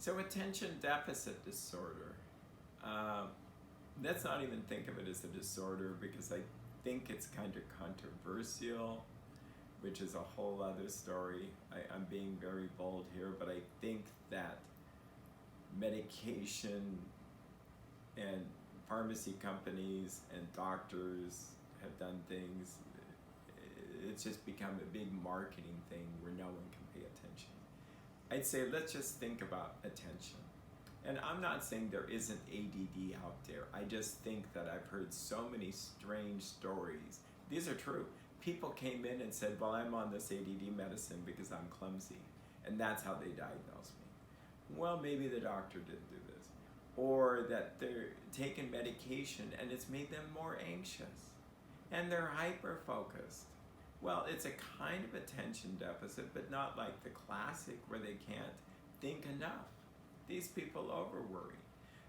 So attention deficit disorder, let's not even think of it as a disorder because I think it's kind of controversial, which is a whole other story. I'm being very bold here, but I think that medication and pharmacy companies and doctors have done things. It's just become a big marketing thing where no one can pay attention. I'd say let's just think about attention. And I'm not saying there isn't ADD out there. I just think that I've heard so many strange stories. These are true. People came in and said, well, I'm on this ADD medicine because I'm clumsy. And that's how they diagnosed me. Well, maybe the doctor didn't do this. Or that they're taking medication and it's made them more anxious. And they're hyper-focused. Well, it's a kind of attention deficit, but not like the classic where they can't think enough. These people over-worry.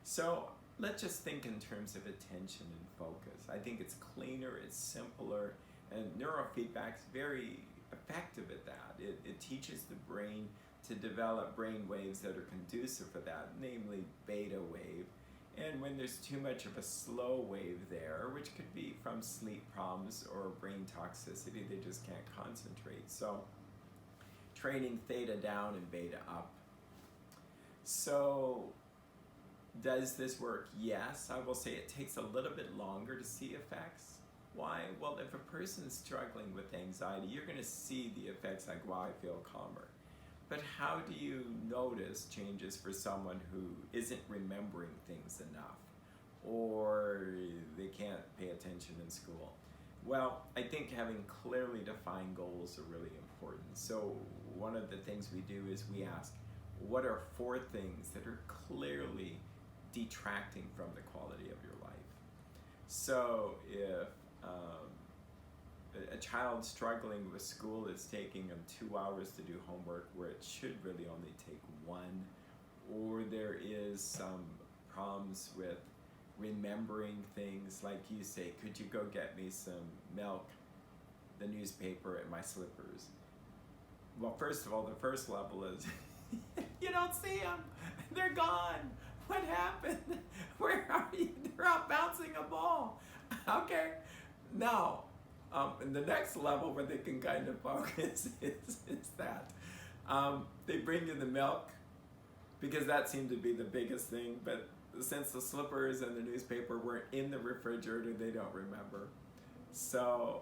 So let's just think in terms of attention and focus. I think it's cleaner, it's simpler, and neurofeedback's very effective at that. It teaches the brain to develop brain waves that are conducive for that, namely beta wave. And when there's too much of a slow wave there, which could be from sleep problems or brain toxicity, they just can't concentrate. So training theta down and beta up. So does this work? Yes. I will say it takes a little bit longer to see effects. Why? Well, if a person's struggling with anxiety, you're going to see the effects like, wow, I feel calmer. But how do you notice changes for someone who isn't remembering things enough or they can't pay attention in school? Well, I think having clearly defined goals are really important. So one of the things we do is we ask, what are 4 things that are clearly detracting from the quality of your life? So if a child struggling with school is taking them 2 hours to do homework where it should really only take 1, or there is some problems with remembering things, like you say, could you go get me some milk, the newspaper, and my slippers? Well, first of all, the first level is you don't see them, they're gone. What happened? Where are you? They're out bouncing a ball. Okay, now and the next level where they can kind of focus is that they bring you the milk, because that seemed to be the biggest thing, but since the slippers and the newspaper weren't in the refrigerator, they don't remember. So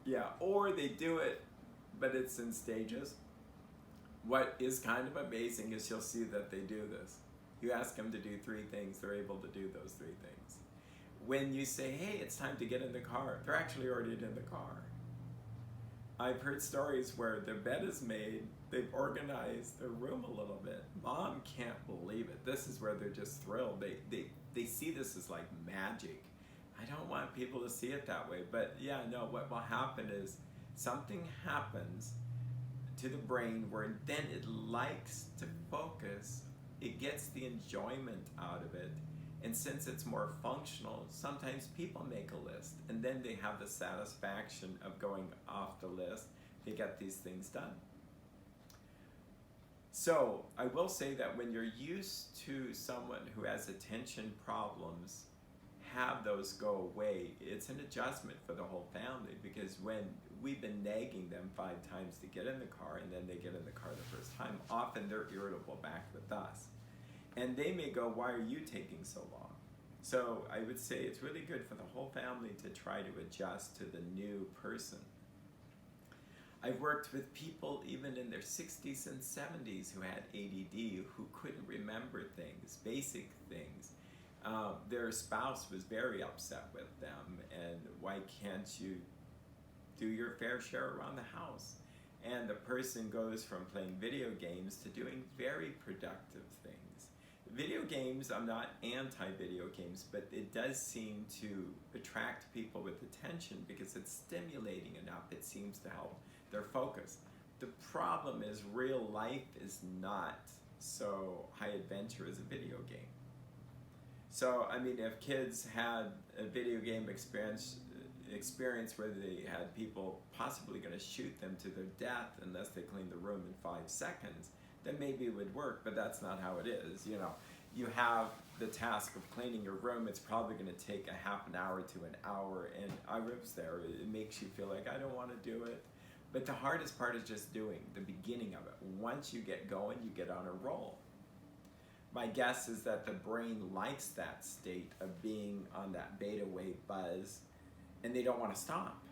yeah, or they do it, but it's in stages. What is kind of amazing is you'll see that they do this. You ask them to do 3 things, they're able to do those 3 things. When you say, hey, it's time to get in the car, they're actually already in the car. I've heard stories where their bed is made, they've organized their room a little bit. Mom can't believe it. This is where they're just thrilled. They see this as like magic. I don't want people to see it that way, but yeah, no, what will happen is something happens to the brain where then it likes to focus, it gets the enjoyment out of it. And since it's more functional, sometimes people make a list and then they have the satisfaction of going off the list. They get these things done. So I will say that when you're used to someone who has attention problems, have those go away, it's an adjustment for the whole family, because when we've been nagging them 5 times to get in the car and then they get in the car the first time, often they're irritable back with us. And they may go, why are you taking so long? So I would say it's really good for the whole family to try to adjust to the new person. I've worked with people even in their 60s and 70s who had ADD, who couldn't remember things, basic things. Their spouse was very upset with them, and why can't you do your fair share around the house? And the person goes from playing video games to doing very productive things. Video games, I'm not anti-video games, but it does seem to attract people with attention because it's stimulating enough. It seems to help their focus. The problem is real life is not so high adventure as a video game. So, I mean, if kids had a video game experience where they had people possibly going to shoot them to their death unless they cleaned the room in 5 seconds, then maybe it would work, but that's not how it is. You know, you have the task of cleaning your room. It's probably going to take a half an hour to an hour, and I was there. It makes you feel like I don't want to do it. But the hardest part is just doing the beginning of it. Once you get going, you get on a roll. My guess is that the brain likes that state of being on that beta wave buzz, and they don't want to stop.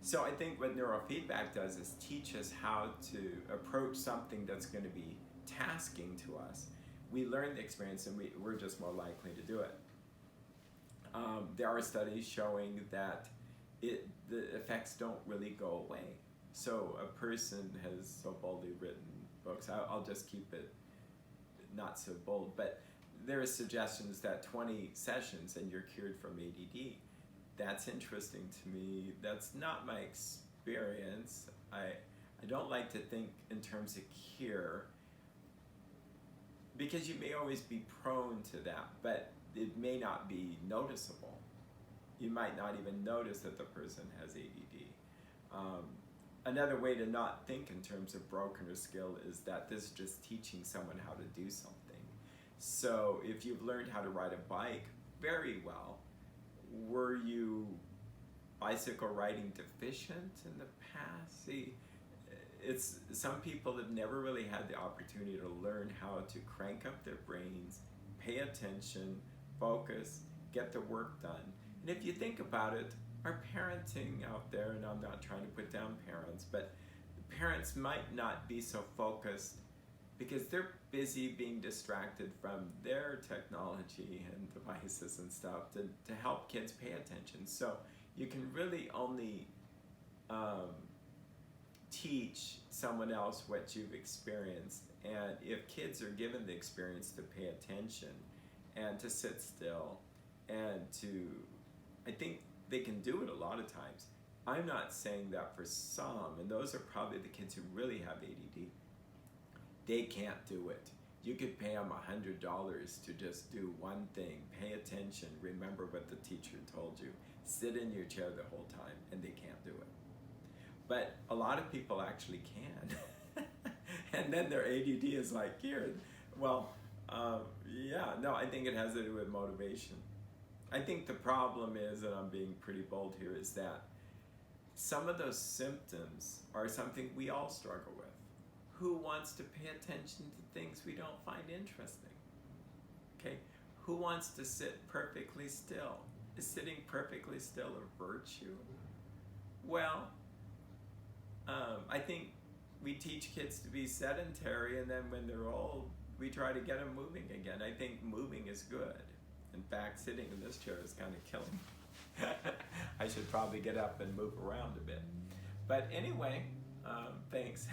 So I think what neurofeedback does is teach us how to approach something that's going to be tasking to us. We learn the experience, and we're just more likely to do it. There are studies showing that the effects don't really go away. So a person has so boldly written books. I'll just keep it not so bold, but there are suggestions that 20 sessions and you're cured from ADD. That's interesting to me. That's not my experience. I don't like to think in terms of cure, because you may always be prone to that, but it may not be noticeable. You might not even notice that the person has ADD. Another way to not think in terms of broken or skill is that this is just teaching someone how to do something. So if you've learned how to ride a bike very well, were you bicycle riding deficient in the past? See, some people have never really had the opportunity to learn how to crank up their brains, pay attention, focus, get the work done. And if you think about it, our parenting out there, and I'm not trying to put down parents, but parents might not be so focused because they're busy being distracted from their technology and devices and stuff to help kids pay attention. So you can really only teach someone else what you've experienced. And if kids are given the experience to pay attention and to sit still and I think they can do it a lot of times. I'm not saying that for some, and those are probably the kids who really have ADD. They can't do it. You could pay them $100 to just do one thing, pay attention, remember what the teacher told you, sit in your chair the whole time, and they can't do it. But a lot of people actually can. And then their ADD is like cured. Well, I think it has to do with motivation. I think the problem is, and I'm being pretty bold here, is that some of those symptoms are something we all struggle with. Who wants to pay attention to things we don't find interesting? Okay, who wants to sit perfectly still? Is sitting perfectly still a virtue? Well, I think we teach kids to be sedentary, and then when they're old, we try to get them moving again. I think moving is good. In fact, sitting in this chair is kind of killing me. I should probably get up and move around a bit. But anyway, thanks.